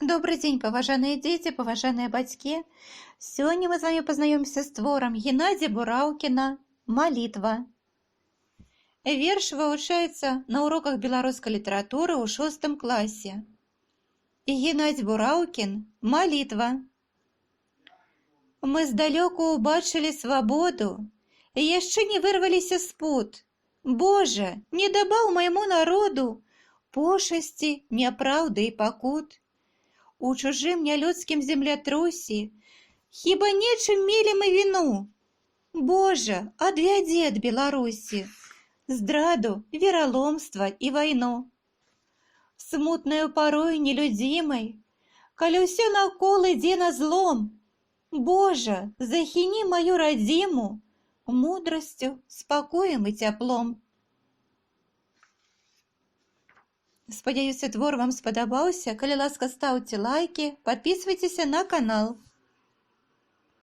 Добрый дзень, паважаныя дзеці, паважаныя бацькі. Сёння мы з вами пазнаёмся з творам Геннадзія Бураўкіна «Малітва». Верш вывучаецца на уроках беларускай літаратуры ў 6 класе. Геннадзь Бураўкін «Малітва». Мы здалёку ўбачылі свабоду і яшчэ не вырваліся з пут. Божа, не дабаў майму народу пошасці, няпраўды і пакут. У чужым нялюдскім землятрусе хіба нечым мелі мы віну? Божа, адвядзі ад Беларусі здраду, вераломства і вайну. Смутнаю парой нелюдзімай, калі ўсё наўкол ідзе на злом, Божа, захіні маю радзіму мудрасцю, спакоем і цяплом. Спадзяюся, твор вам спадабаўся. Калі ласка, стаўце лайкі, падпісвайцеся на канал.